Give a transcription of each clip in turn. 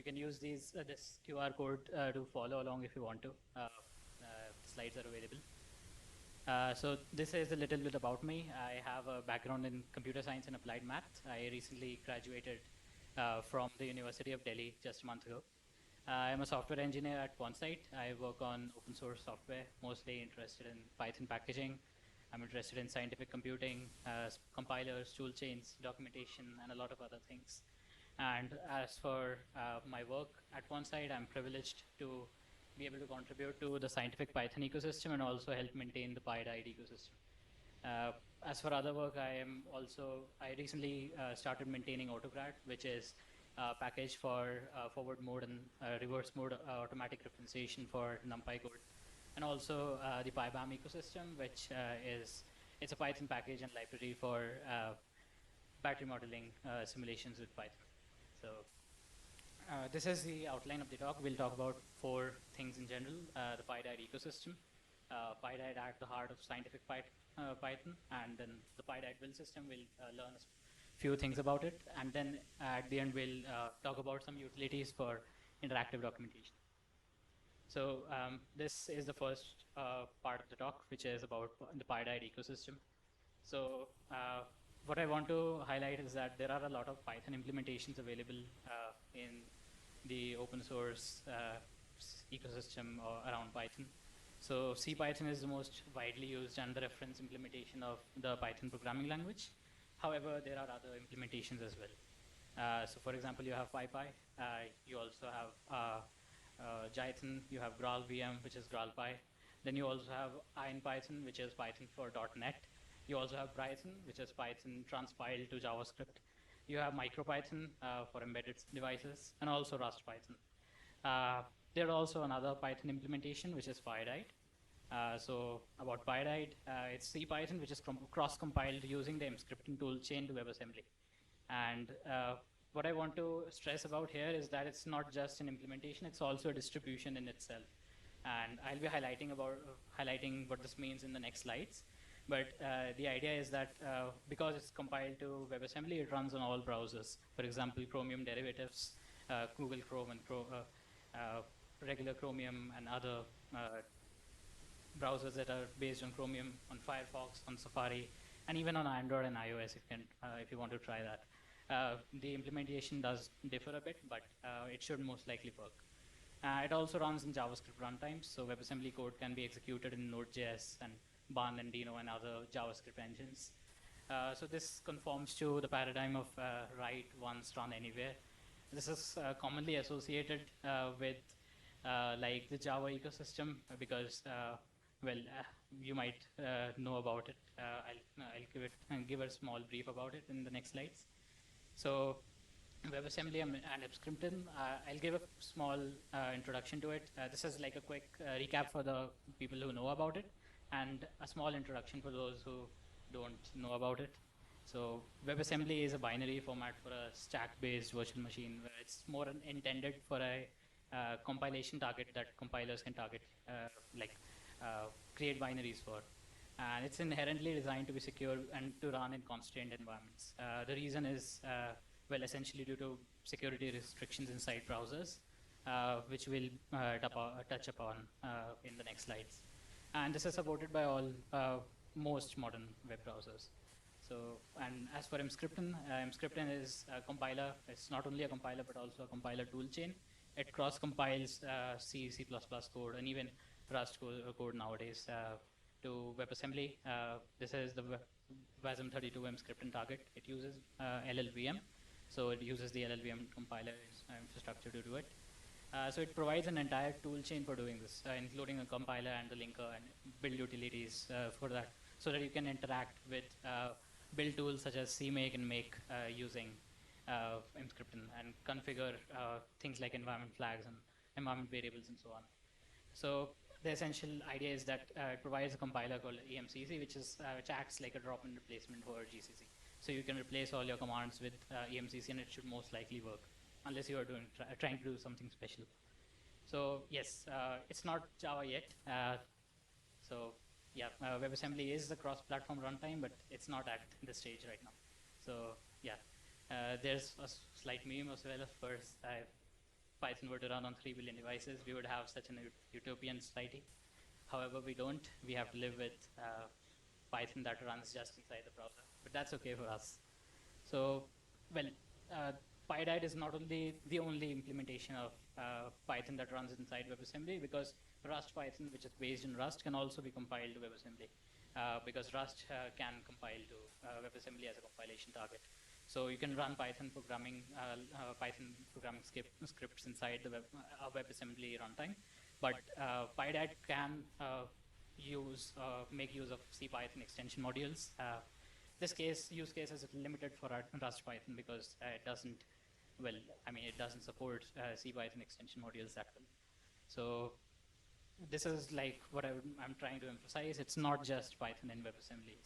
You can use this QR code to follow along if you want to. Slides are available. So this is a little bit about me. I have a background in computer science and applied math. I recently graduated from the University of Delhi just a month ago. I'm a software engineer at Quantsite. I work on open source software, mostly interested in Python packaging. I'm interested in scientific computing, compilers, tool chains, documentation, and a lot of other things. And as for my work at Quantsite, I'm privileged to be able to contribute to the scientific Python ecosystem and also help maintain the Pyodide ecosystem. Uh, as for other work, I recently started maintaining AutoGrad, which is a package for forward mode and reverse mode automatic referencing for NumPy code. And also the PyBAM ecosystem, which it's a Python package and library for battery modeling simulations with Python. So this is the outline of the talk. We'll talk about four things in general. The Pyodide ecosystem, Pyodide at the heart of scientific Python, and then the Pyodide build system. We'll learn a few things about it, and then at the end we'll talk about some utilities for interactive documentation. So this is the first part of the talk, which is about the Pyodide ecosystem. So what I want to highlight is that there are a lot of Python implementations available in the open source ecosystem around Python. So CPython is the most widely used and the reference implementation of the Python programming language. However, there are other implementations as well. So for example, you have PyPy. You also have Jython. You have GraalVM, which is GraalPy. Then you also have IronPython, which is Python for .NET. You also have Python, which is Python transpiled to JavaScript. You have MicroPython for embedded devices, and also Rust Python. There's also another Python implementation, which is Pyodide. So about Pyodide, it's CPython, which is cross-compiled using the mscripting toolchain to WebAssembly. And what I want to stress about here is that it's not just an implementation, it's also a distribution in itself. And I'll be highlighting what this means in the next slides. But the idea is that because it's compiled to WebAssembly, it runs on all browsers. For example, Chromium derivatives, Google Chrome and regular Chromium and other browsers that are based on Chromium, on Firefox, on Safari, and even on Android and iOS if you want to try that. The implementation does differ a bit, but it should most likely work. It also runs in JavaScript runtimes, so WebAssembly code can be executed in Node.js and Bun and Dino and other JavaScript engines. So this conforms to the paradigm of write once, run anywhere. This is commonly associated with like the Java ecosystem because, you might know about it. I'll give a small brief about it in the next slides. So WebAssembly and mscripting, I'll give a small introduction to it. This is like a quick recap for the people who know about it, and a small introduction for those who don't know about it. So WebAssembly is a binary format for a stack-based virtual machine where it's more intended for a compilation target that compilers can target, create binaries for. And it's inherently designed to be secure and to run in constrained environments. The reason is, essentially due to security restrictions inside browsers, which we'll touch upon in the next slides. And this is supported by most modern web browsers. So, and as for mscripting, mscripting is a compiler. It's not only a compiler, but also a compiler toolchain. It cross-compiles C, C++ code, and even Rust code nowadays to WebAssembly. This is the WASM32 mscripting target. It uses LLVM. So it uses the LLVM compiler infrastructure to do it. So it provides an entire tool chain for doing this, including a compiler and the linker and build utilities for that, so that you can interact with build tools such as CMake and Make using mscripting and configure things like environment flags and environment variables and so on. So the essential idea is that it provides a compiler called EMCC, which acts like a drop-in replacement for GCC. So you can replace all your commands with EMCC, and it should most likely work, unless you are trying to do something special. So yes, it's not Java yet. So yeah, WebAssembly is a cross-platform runtime, but it's not at this stage right now. So yeah, there's a slight meme as well. Of course, Python were to run on 3 billion devices, we would have such an utopian society. However, we don't. We have to live with Python that runs just inside the browser, but that's okay for us. So, well, uh, Pyodide is not only the only implementation of Python that runs inside WebAssembly, because Rust Python, which is based in Rust, can also be compiled to WebAssembly, because Rust can compile to WebAssembly as a compilation target. So you can run Python programming scripts inside the WebAssembly runtime, but Pyodide can make use of CPython extension modules. This use case is limited for Rust Python because it doesn't, well, I mean, it doesn't support CPython extension modules that well. So this is like what I'm trying to emphasize. It's not just Python and WebAssembly.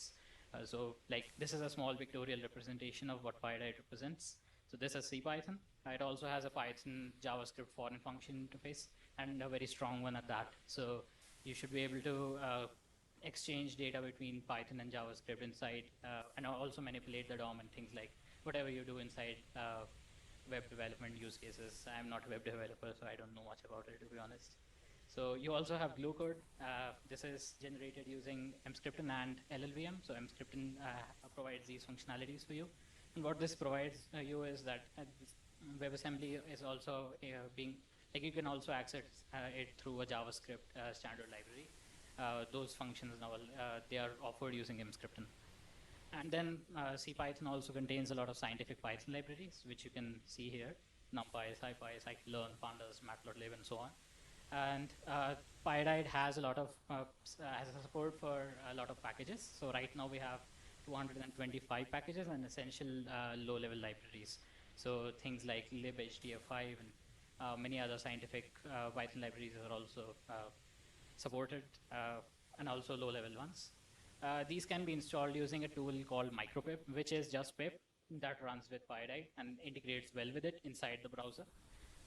So like this is a small pictorial representation of what Pyodide represents. So this is CPython. It also has a Python JavaScript foreign function interface, and a very strong one at that. So you should be able to exchange data between Python and JavaScript inside, and also manipulate the DOM and things like whatever you do inside web development use cases. I'm not a web developer, so I don't know much about it, to be honest. So you also have glue code. This is generated using Emscripten and LLVM. So Emscripten provides these functionalities for you. And what this provides you is that WebAssembly is also being, like you can also access it through a JavaScript standard library. Those functions now, they are offered using Emscripten. And then CPython also contains a lot of scientific Python libraries, which you can see here: NumPy, SciPy, scikit-learn, pandas, matplotlib, and so on. And Pyodide has a lot of has a support for a lot of packages. So right now we have 225 packages and essential low-level libraries. So things like libhdf5 and many other scientific Python libraries are also supported, and also low-level ones. These can be installed using a tool called micropip, which is just pip that runs with Pyodide and integrates well with it inside the browser.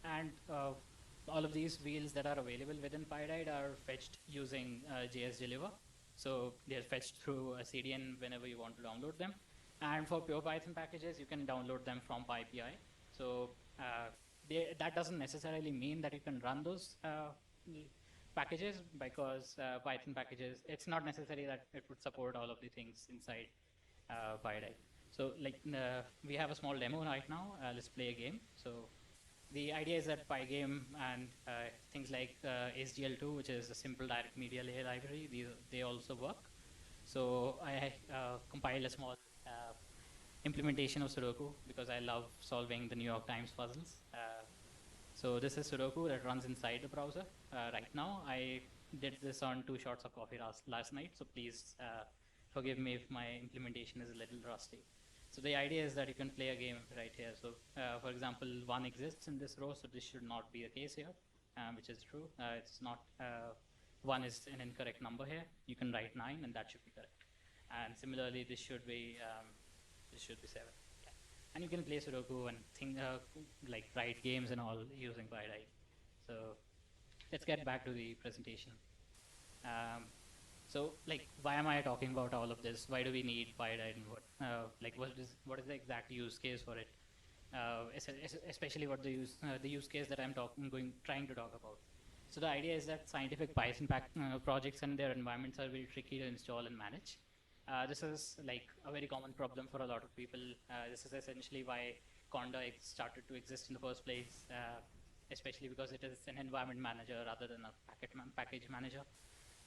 And all of these wheels that are available within Pyodide are fetched using JSDeliver. So they're fetched through a CDN whenever you want to download them. And for pure Python packages, you can download them from PyPI. So that doesn't necessarily mean that you can run those packages, because Python packages, it's not necessary that it would support all of the things inside Pyodide. So like we have a small demo right now. Let's play a game. So the idea is that Pygame and things like SGL2, which is a simple direct media layer library, they also work. So I compiled a small implementation of Sudoku because I love solving the New York Times puzzles. So this is Sudoku that runs inside the browser. Right now, I did this on 2 shots of coffee last night, so please forgive me if my implementation is a little rusty. So the idea is that you can play a game right here. So for example, 1 exists in this row, so this should not be the case here, which is true. It's not, 1 is an incorrect number here. You can write 9 and that should be correct. And similarly, this should be 7. Yeah. And you can play Sudoku and like write games and all using Pyodide. So let's get back to the presentation. So, like, why am I talking about all of this? Why do we need Pyodide, and what is the exact use case for it? Especially what the use case that I'm trying to talk about. So the idea is that scientific Python projects and their environments are very tricky to install and manage. This is like a very common problem for a lot of people. This is essentially why Conda started to exist in the first place, especially because it is an environment manager rather than a package manager.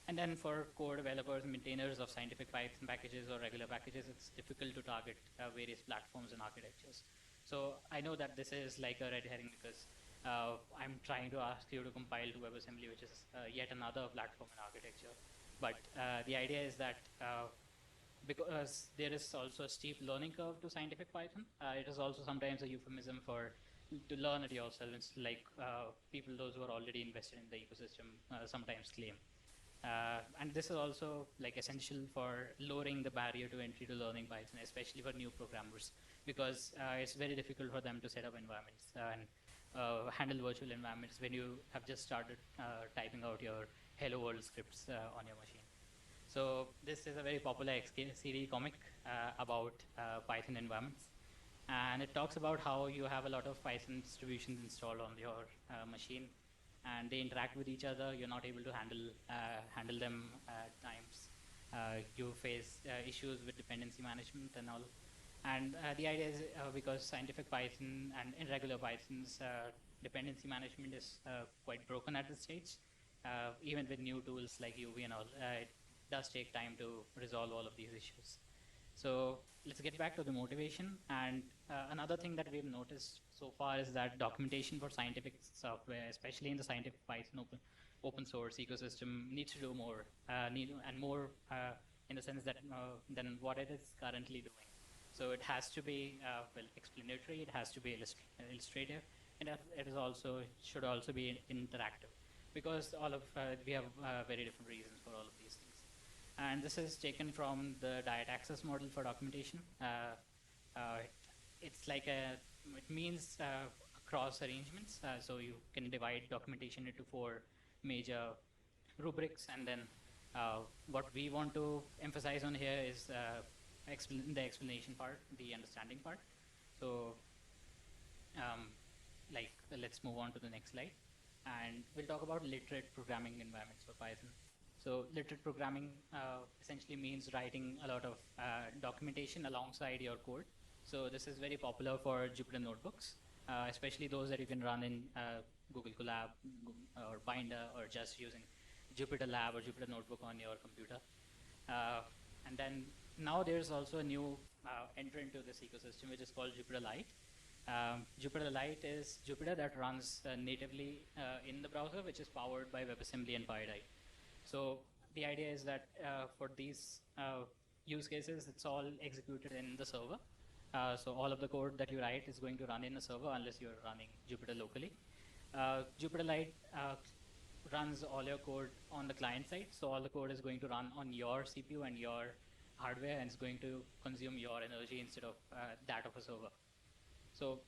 And then for core developers and maintainers of scientific Python packages or regular packages, it's difficult to target various platforms and architectures. So I know that this is like a red herring because I'm trying to ask you to compile to WebAssembly, which is yet another platform and architecture. But the idea is that because there is also a steep learning curve to scientific Python, it is also sometimes a euphemism for to learn it yourself. It's like people, those who are already invested in the ecosystem, sometimes claim. And this is also like essential for lowering the barrier to entry to learning Python, especially for new programmers, because it's very difficult for them to set up environments and handle virtual environments when you have just started typing out your hello world scripts on your machine. So this is a very popular XKCD comic about Python environments. And it talks about how you have a lot of Python distributions installed on your machine, and they interact with each other. You're not able to handle them at times. You face issues with dependency management and all. And the idea is because scientific Python and irregular Python's dependency management is quite broken at this stage, even with new tools like UV and all, it does take time to resolve all of these issues. So let's get back to the motivation. And another thing that we've noticed so far is that documentation for scientific software, especially in the scientific Python open source ecosystem, needs to do more, more in the sense that than what it is currently doing. So it has to be well explanatory. It has to be illustrative, and it is also should also be interactive, because all of we have very different reasons for all of these things. And this is taken from the diet access model for documentation. Uh, it's like it means across arrangements. So you can divide documentation into 4 major rubrics, and then what we want to emphasize on here is the explanation part, the understanding part. So let's move on to the next slide, and we'll talk about literate programming environments for Python. So literate programming essentially means writing a lot of documentation alongside your code. So this is very popular for Jupyter notebooks, especially those that you can run in Google Colab or Binder, or just using Jupyter Lab or Jupyter Notebook on your computer. And then now there's also a new entrant to this ecosystem, which is called Jupyter Lite. Jupyter Lite is Jupyter that runs natively in the browser, which is powered by WebAssembly and Pyodide. So the idea is that for these use cases, it's all executed in the server. So all of the code that you write is going to run in a server unless you're running Jupyter locally. Jupyter Lite runs all your code on the client side. So all the code is going to run on your CPU and your hardware, and it's going to consume your energy instead of that of a server. So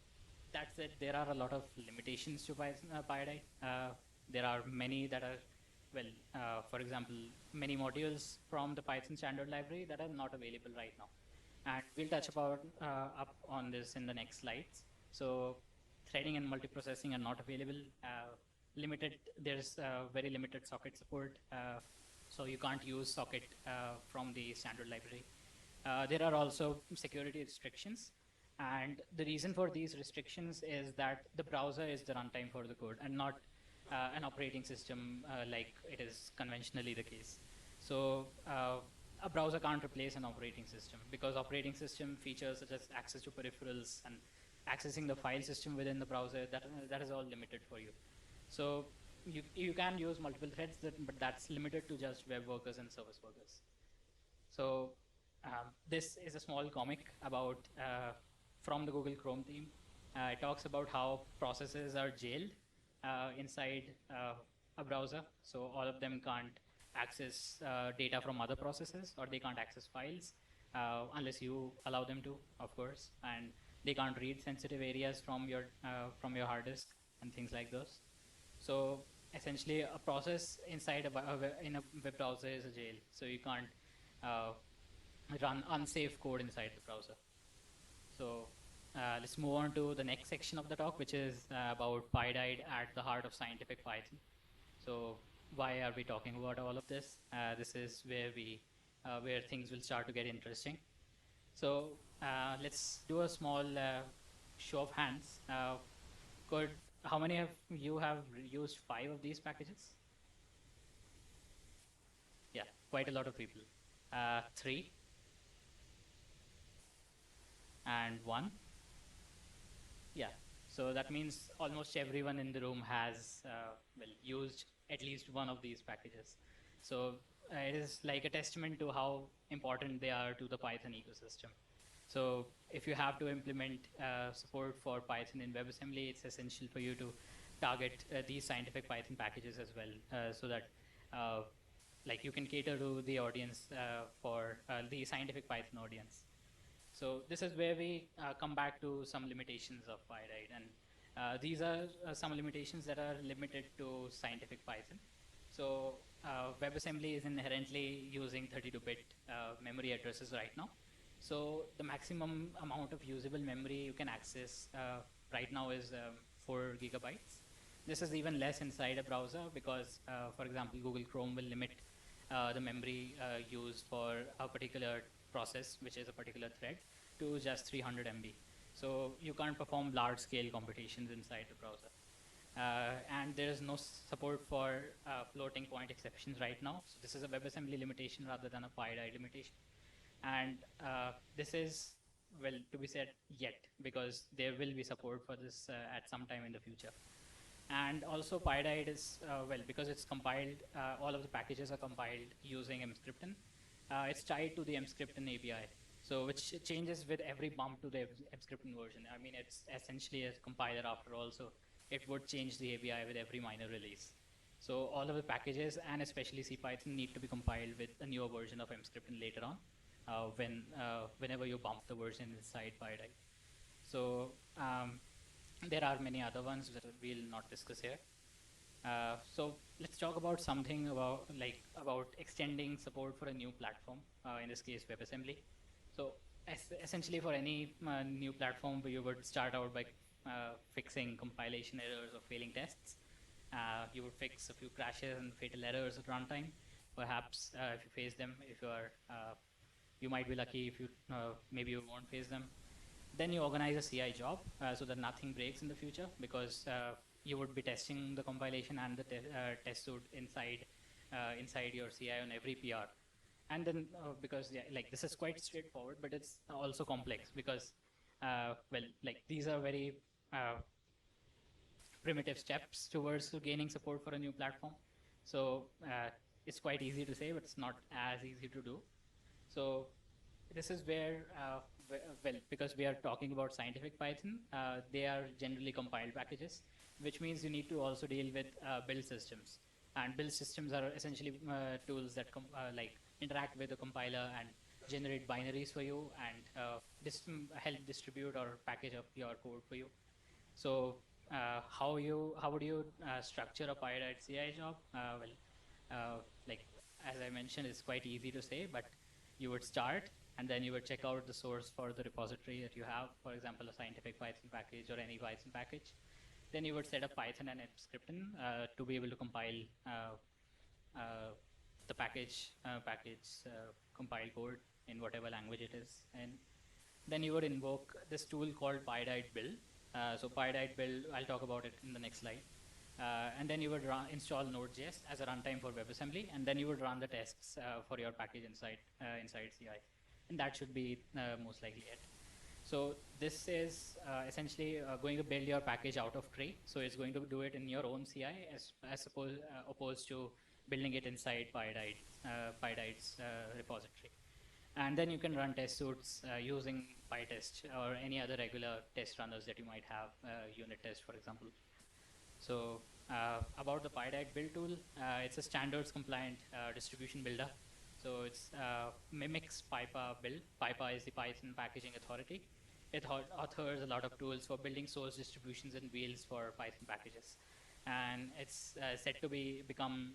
that's it. There are a lot of limitations to Pyodide. There are many that are, well, for example, many modules from the Python standard library that are not available right now. And we'll touch up on this in the next slides. So threading and multiprocessing are not available. There's very limited socket support. So you can't use socket from the standard library. There are also security restrictions. And the reason for these restrictions is that the browser is the runtime for the code, and not an operating system like it is conventionally the case. So a browser can't replace an operating system, because operating system features such as access to peripherals and accessing the file system within the browser, that is all limited for you. So you can use multiple threads, but that's limited to just web workers and service workers. So this is a small comic about from the Google Chrome team. It talks about how processes are jailed inside a browser. So all of them can't access data from other processes, or they can't access files unless you allow them to, of course. And they can't read sensitive areas from your hard disk and things like those. So essentially, a process inside in a web browser is a jail. So you can't run unsafe code inside the browser. So let's move on to the next section of the talk, which is about Pyodide at the heart of scientific Python. So why are we talking about all of this? This is where things will start to get interesting. So let's do a small show of hands. How many of you have used 5 of these packages? Yeah, quite a lot of people. 3 and 1. Yeah, so that means almost everyone in the room has used at least one of these packages. So it is like a testament to how important they are to the Python ecosystem. So if you have to implement support for Python in WebAssembly, it's essential for you to target these scientific Python packages as well, so that you can cater to the audience for the scientific Python audience. So this is where we come back to some limitations of Pyodide, and these are some limitations that are limited to scientific Python. So WebAssembly is inherently using 32-bit memory addresses right now. So the maximum amount of usable memory you can access right now is 4 gigabytes. This is even less inside a browser because, for example, Google Chrome will limit the memory used for a particular process, which is a particular thread, to just 300 MB. So you can't perform large-scale computations inside the browser. And there is no support for floating point exceptions right now. So this is a WebAssembly limitation rather than a Pyodide limitation. And this is, well, to be said yet, because there will be support for this at some time in the future. And also Pyodide is, well, because it's compiled, all of the packages are compiled using Emscripten. It's tied to the Emscripten API. So which changes with every bump to the Emscripten version. I mean, it's essentially a compiler after all, so it would change the API with every minor release. So all of the packages, and especially CPython, need to be compiled with a newer version of Emscripten later on, whenever you bump the version inside Pyodide. So there are many other ones that we'll not discuss here. So let's talk about something about extending support for a new platform, in this case WebAssembly. So essentially for any new platform, you would start out by fixing compilation errors or failing tests. You would fix a few crashes and fatal errors at runtime. Perhaps if you face them, if you are you might be lucky. If you maybe you won't face them. Then you organize a CI job so that nothing breaks in the future, because you would be testing the compilation and the test suite inside your CI on every PR. And then because like this is quite straightforward, but it's also complex because well, like these are very primitive steps towards gaining support for a new platform. So it's quite easy to say, but it's not as easy to do. So this is where, well, because we are talking about scientific Python, they are generally compiled packages, which means you need to also deal with build systems. And build systems are essentially tools that like interact with the compiler and generate binaries for you and help distribute or package up your code for you. So how would you structure a Pyodide CI job? Like as I mentioned, it's quite easy to say, but you would start and then you would check out the source for the repository that you have, for example, a scientific Python package or any Python package. Then you would set up Python and Emscripten to be able to compile uh, the package compile code in whatever language it is. And then you would invoke this tool called Pyodide build. So Pyodide build, I'll talk about it in the next slide. And then you would install Node.js as a runtime for WebAssembly, and then you would run the tests for your package inside CI, and that should be most likely it. So this is essentially going to build your package out of tree. So it's going to do it in your own CI as opposed to building it inside Pyodide's repository. And then you can run test suites using PyTest or any other regular test runners that you might have, unit test, for example. So about the Pyodide build tool, it's a standards compliant distribution builder. So it's mimics PyPA build. PyPA is the Python packaging authority. It authors a lot of tools for building source distributions and wheels for Python packages. And it's set to become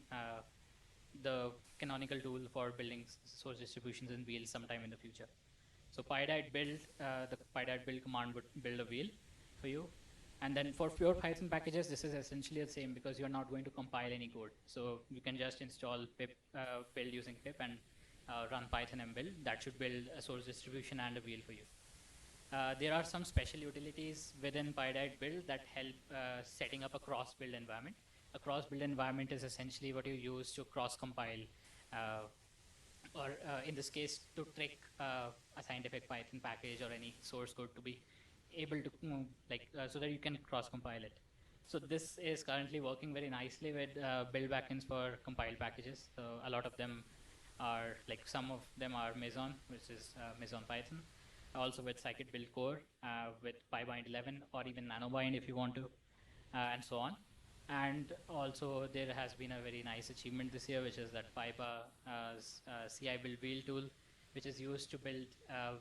the canonical tool for building source distributions and wheels sometime in the future. So Pyodide build, the Pyodide build command would build a wheel for you. And then for pure Python packages, this is essentially the same because you're not going to compile any code. So you can just install pip build using pip and run Python and build. That should build a source distribution and a wheel for you. There are some special utilities within Pyodide build that help setting up a cross-build environment. A cross-build environment is essentially what you use to cross-compile, or in this case, to trick a scientific Python package or any source code to be able to so that you can cross-compile it. So this is currently working very nicely with build backends for compiled packages. So a lot of them are some of them are Meson, which is Meson Python, also with scikit build core, with PyBind 11 or even NanoBind if you want to, and so on. And also there has been a very nice achievement this year, which is that PyPA's CI build wheel tool, which is used to build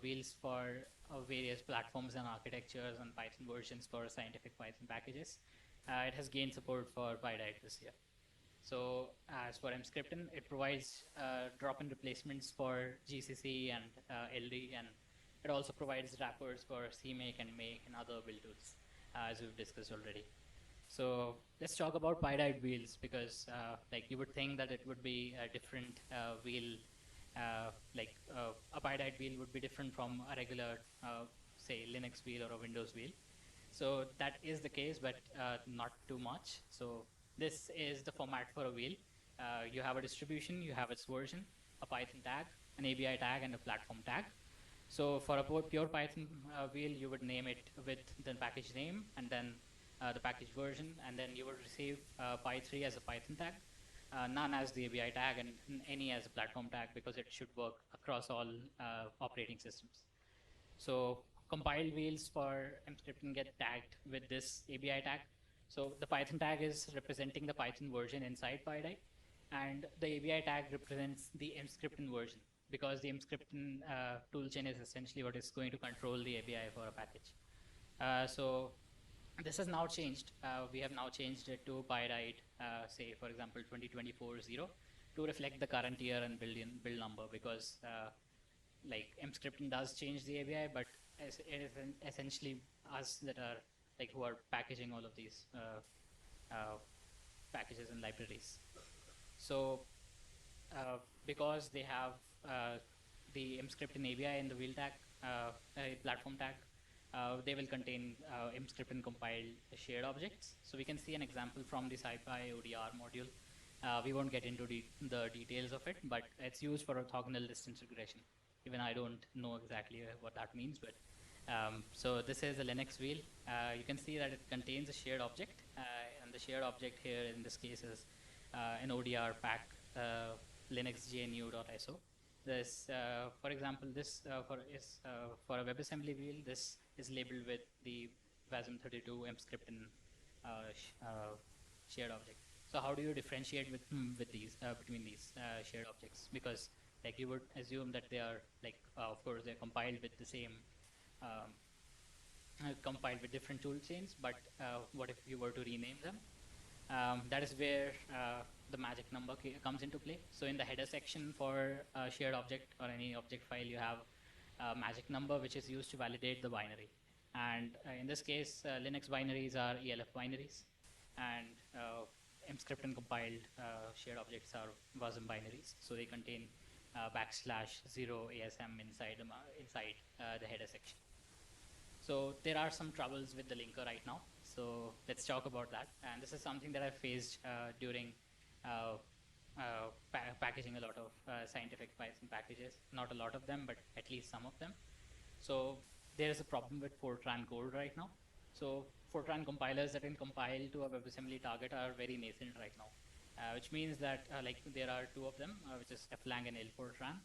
wheels for various platforms and architectures and Python versions for scientific Python packages. It has gained support for Pyodide this year. So as for Emscripten, it provides drop-in replacements for GCC and LD and It also provides wrappers for CMake and Make and other build tools, as we've discussed already. So let's talk about Pyodide wheels, because like you would think that it would be a different wheel, a Pyodide wheel would be different from a regular, say, Linux wheel or a Windows wheel. So that is the case, but not too much. So this is the format for a wheel. You have a distribution, you have its version, a Python tag, an ABI tag, and a platform tag. So for a pure Python wheel, you would name it with the package name and then the package version, and then you would receive py3 as a Python tag, none as the ABI tag, and any as a platform tag, because it should work across all operating systems. So compiled wheels for mscripting get tagged with this ABI tag. So the Python tag is representing the Python version inside Pyodide, and the ABI tag represents the mscripting version, because the mscripting toolchain is essentially what is going to control the ABI for a package. So this has now changed. We have now changed it to Pyodide, say for example 2024-0, to reflect the current year and build number, because like mscripting does change the ABI, but it is essentially us that are like who are packaging all of these packages and libraries. So because they have the mscripting ABI in the wheel tag, platform tag, they will contain mscripting compiled shared objects. So we can see an example from the SciPy ODR module. We won't get into the details of it, but it's used for orthogonal distance regression. Even I don't know exactly what that means, but so this is a Linux wheel. You can see that it contains a shared object, and the shared object here in this case is an ODR pack Linux gnu.so. This, for example, this for a WebAssembly wheel. This is labeled with the WASM32 mscripting shared object. So how do you differentiate with these between these shared objects? Because like you would assume that they are like, of course, they're compiled with the same, um, compiled with different tool chains. But what if you were to rename them? That is where the magic number comes into play. So in the header section for a shared object or any object file, you have a magic number which is used to validate the binary. And in this case, Linux binaries are ELF binaries, and mscript and compiled shared objects are WASM binaries. So they contain \0 ASM inside the header section. So there are some troubles with the linker right now. So let's talk about that. And this is something that I faced during packaging a lot of scientific Python packages. Not a lot of them, but at least some of them. So there is a problem with Fortran code right now. So Fortran compilers that can compile to a WebAssembly target are very nascent right now, which means that like there are two of them, which is flang and lfortran.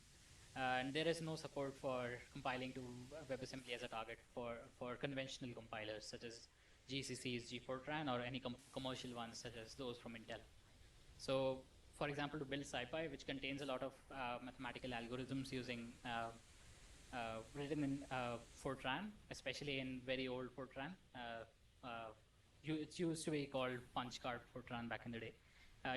And there is no support for compiling to WebAssembly as a target for conventional compilers such as GCC's gfortran or any commercial ones such as those from Intel. So for example, to build SciPy, which contains a lot of mathematical algorithms using written in Fortran, especially in very old Fortran. It used to be called punch card Fortran back in the day.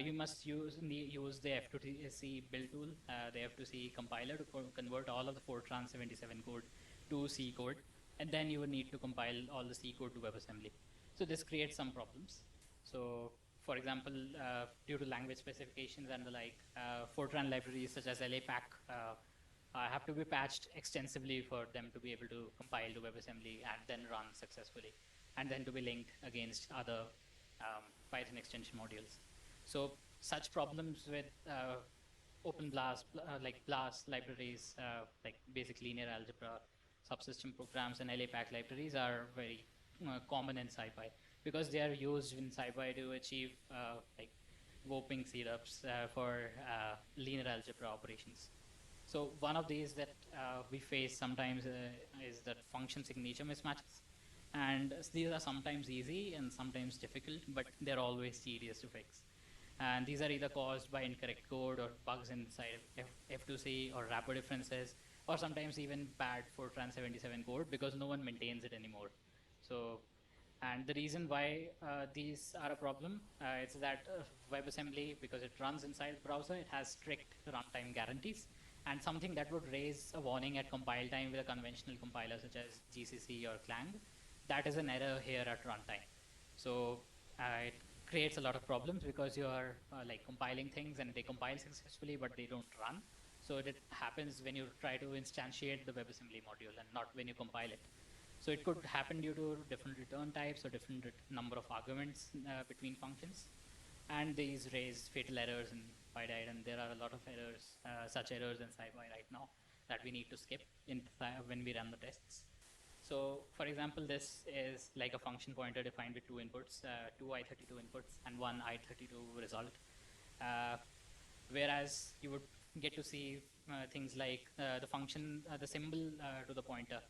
You must use the F2C build tool, the F2C compiler, to convert all of the Fortran 77 code to C code, and then you would need to compile all the C code to WebAssembly. So this creates some problems. So for example, due to language specifications and the like, Fortran libraries such as LAPACK have to be patched extensively for them to be able to compile to WebAssembly and then run successfully, and then to be linked against other Python extension modules. So such problems with OpenBLAS, like BLAS libraries, like basic linear algebra, subsystem programs, and LAPACK libraries are very common in SciPy, because they are used in SciPy to achieve like warping setups for linear algebra operations. So one of these that we face sometimes is that function signature mismatches. And these are sometimes easy and sometimes difficult, but they're always tedious to fix. And these are either caused by incorrect code or bugs inside F2C or wrapper differences, or sometimes even bad Fortran 77 code because no one maintains it anymore. So, and the reason why these are a problem is that WebAssembly, because it runs inside the browser, it has strict runtime guarantees. and something that would raise a warning at compile time with a conventional compiler such as GCC or Clang, that is an error here at runtime. So it creates a lot of problems because you are like compiling things and they compile successfully, but they don't run. So it happens when you try to instantiate the WebAssembly module and not when you compile it. So it could happen due to different return types or different number of arguments between functions. And these raise fatal errors in Pyodide, and there are a lot of errors, such errors in SciPy right now that we need to skip when we run the tests. So for example, this is like a function pointer defined with two inputs, two I32 inputs and one I32 result. Whereas you would get to see things like the function, the symbol to the pointer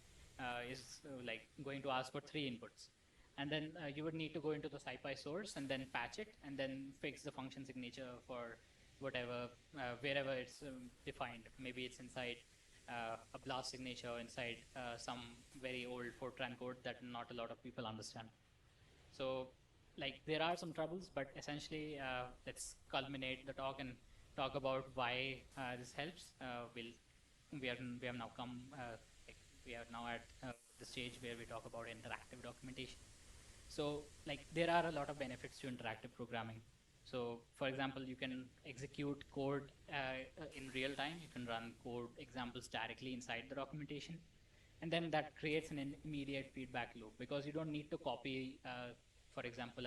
is like going to ask for three inputs. And then you would need to go into the SciPy source and then patch it and then fix the function signature for whatever, wherever it's defined. Maybe it's inside a BLAST signature inside some very old Fortran code that not a lot of people understand. So like there are some troubles, but essentially let's culminate the talk and talk about why this helps. We have now come, like, we are now at the stage where we talk about interactive documentation. So like there are a lot of benefits to interactive programming. So for example, you can execute code in real time. You can run code examples directly inside the documentation. And then that creates an immediate feedback loop because you don't need to copy, for example,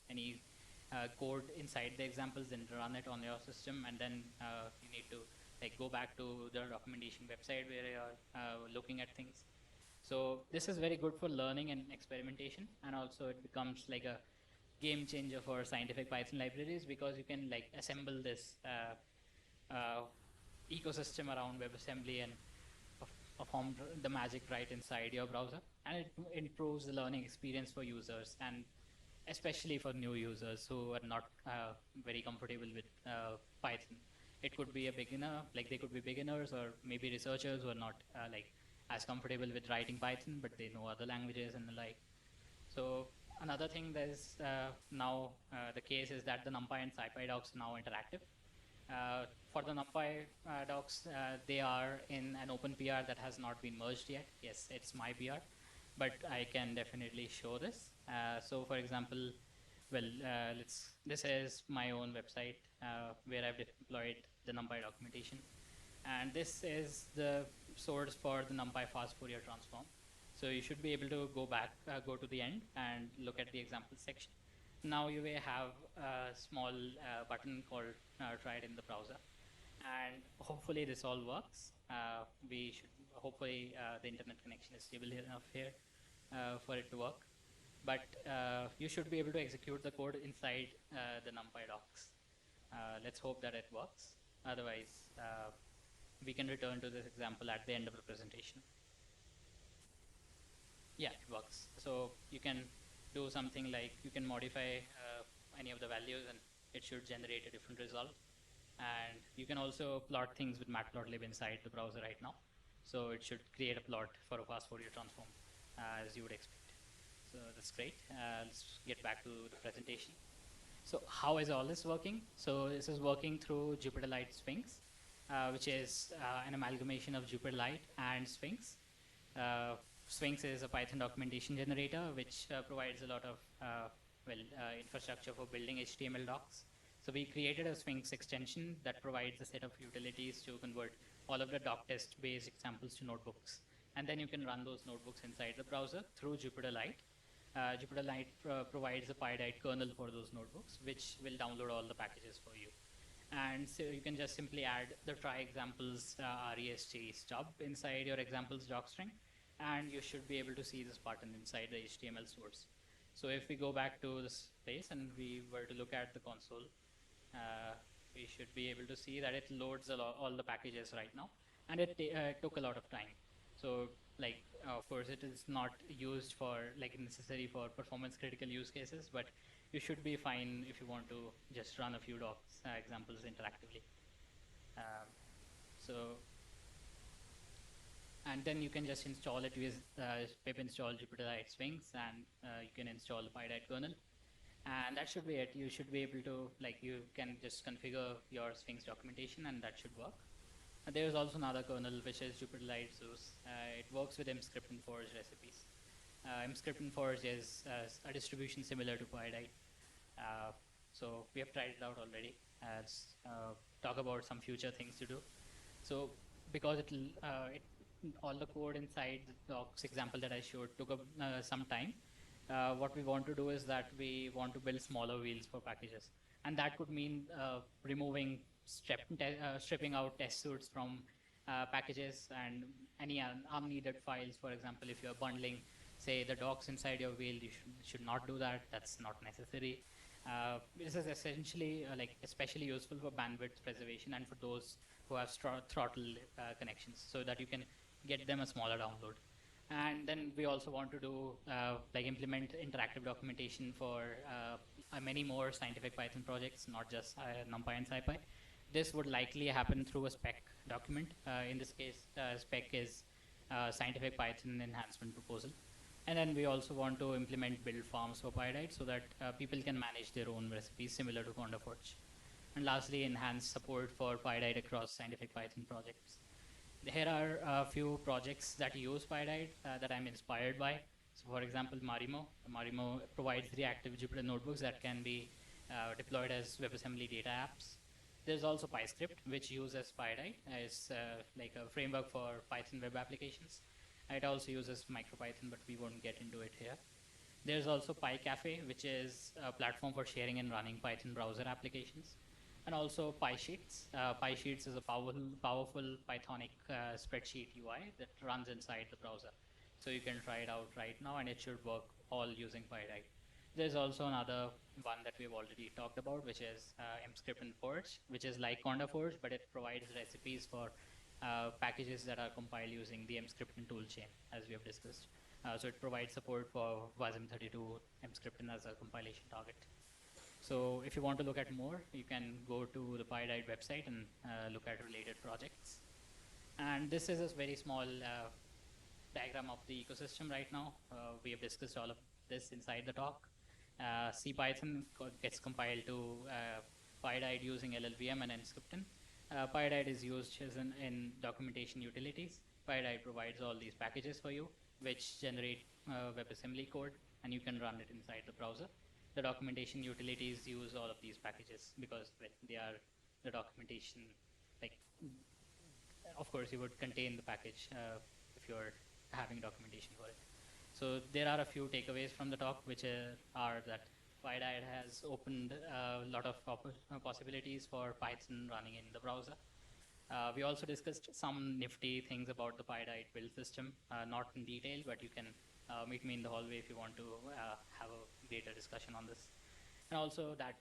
any code inside the examples and run it on your system. And then you need to like go back to the documentation website where you're looking at things. So this is very good for learning and experimentation, and also it becomes like a game changer for scientific Python libraries because you can like assemble this ecosystem around WebAssembly and perform the magic right inside your browser, and it improves the learning experience for users, and especially for new users who are not very comfortable with Python. It could be a beginner, like they could be beginners or maybe researchers who are not like as comfortable with writing Python, but they know other languages and the like. So another thing that is now the case is that the NumPy and SciPy docs are now interactive. For the NumPy docs, they are in an open PR that has not been merged yet. Yes, it's my PR, but I can definitely show this. So for example, well, this is my own website where I've deployed the NumPy documentation. And this is the source for the NumPy fast Fourier transform. So you should be able to go back, go to the end and look at the example section. Now you may have a small button called try it in the browser. And hopefully this all works. We should, hopefully the internet connection is stable enough here for it to work. But you should be able to execute the code inside the NumPy docs. Let's hope that it works. Otherwise, we can return to this example at the end of the presentation. Yeah, it works. So you can do something like you can modify any of the values and it should generate a different result. And you can also plot things with matplotlib inside the browser right now. So it should create a plot for a fast Fourier transform as you would expect. So that's great. Let's get back to the presentation. So how is all this working? So this is working through JupyterLite Sphinx, which is an amalgamation of JupyterLite and Sphinx. Sphinx is a Python documentation generator, which provides a lot of infrastructure for building HTML docs. So we created a Sphinx extension that provides a set of utilities to convert all of the doc test-based examples to notebooks. And then you can run those notebooks inside the browser through JupyterLite. JupyterLite provides a Pyodide kernel for those notebooks, which will download all the packages for you. And so you can just simply add the try examples REST stub inside your examples docstring, and you should be able to see this button inside the HTML source. So if we go back to this place and we were to look at the console, we should be able to see that it loads all the packages right now, and it took a lot of time. So like, of course, it is not used for like necessary for performance critical use cases, but you should be fine if you want to just run a few docs examples interactively. And then you can just install it with pip install JupyterLite Sphinx, and you can install the Pyodide kernel. And that should be it. You should be able to, like, you can just configure your Sphinx documentation and that should work. There's also another kernel which is Jupyter Zeus. It works with mscript and Forge recipes. mscript and Forge is a distribution similar to Pyodide. Uh, so we have tried it out already. Let's talk about some future things to do. So because all the code inside the docs example that I showed took up some time, what we want to do is that we want to build smaller wheels for packages. And that could mean removing, stripping out test suits from packages and any unneeded files. For example, if you're bundling, say, the docs inside your wheel, you should not do that. That's not necessary. This is essentially like especially useful for bandwidth preservation and for those who have throttle connections, so that you can get them a smaller download. And then we also want to do like implement interactive documentation for many more scientific Python projects, not just NumPy and SciPy. This would likely happen through a spec document. In this case, spec is scientific Python enhancement proposal. And then we also want to implement build farms for Pyodide so that people can manage their own recipes similar to CondaForge. And lastly, enhance support for Pyodide across scientific Python projects. Here are a few projects that use Pyodide that I'm inspired by. So for example, Marimo. Marimo provides reactive Jupyter notebooks that can be deployed as WebAssembly data apps. There's also PyScript, which uses Pyodide as like a framework for Python web applications. It also uses MicroPython, but we won't get into it here. There's also PyCafe, which is a platform for sharing and running Python browser applications. And also PySheets. PySheets is a powerful Pythonic spreadsheet UI that runs inside the browser. So you can try it out right now, and it should work all using Pyodide. There's also another one that we've already talked about, which is mscript and Forge, which is like CondaForge, but it provides recipes for packages that are compiled using the mscript and toolchain, as we have discussed. So it provides support for WASM32 mscripton as a compilation target. So if you want to look at more, you can go to the Pyodide website and look at related projects. And this is a very small diagram of the ecosystem right now. We have discussed all of this inside the talk. CPython gets compiled to Pyodide using LLVM and Nscripton. Pyodide is used in documentation utilities. Pyodide provides all these packages for you, which generate WebAssembly code, and you can run it inside the browser. The documentation utilities use all of these packages because they are the documentation. Like, of course, you would contain the package if you're having documentation for it. So there are a few takeaways from the talk, which are that Pyodide has opened a lot of possibilities for Python running in the browser. We also discussed some nifty things about the Pyodide build system, not in detail, but you can meet me in the hallway if you want to have a greater discussion on this. And also that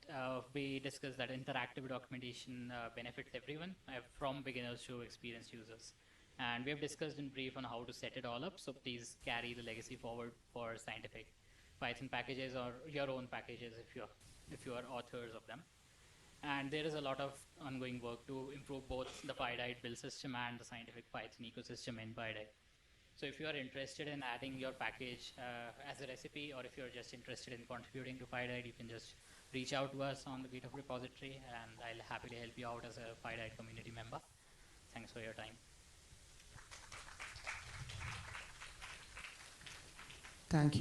we discussed that interactive documentation benefits everyone, from beginners to experienced users. And we have discussed in brief on how to set it all up, so please carry the legacy forward for scientific Python packages or your own packages if you are authors of them. And there is a lot of ongoing work to improve both the Pyodide build system and the scientific Python ecosystem in Pyodide. So if you are interested in adding your package as a recipe, or if you're just interested in contributing to Pyodide, you can just reach out to us on the GitHub repository, and I'll happily help you out as a Pyodide community member. Thanks for your time. Thank you.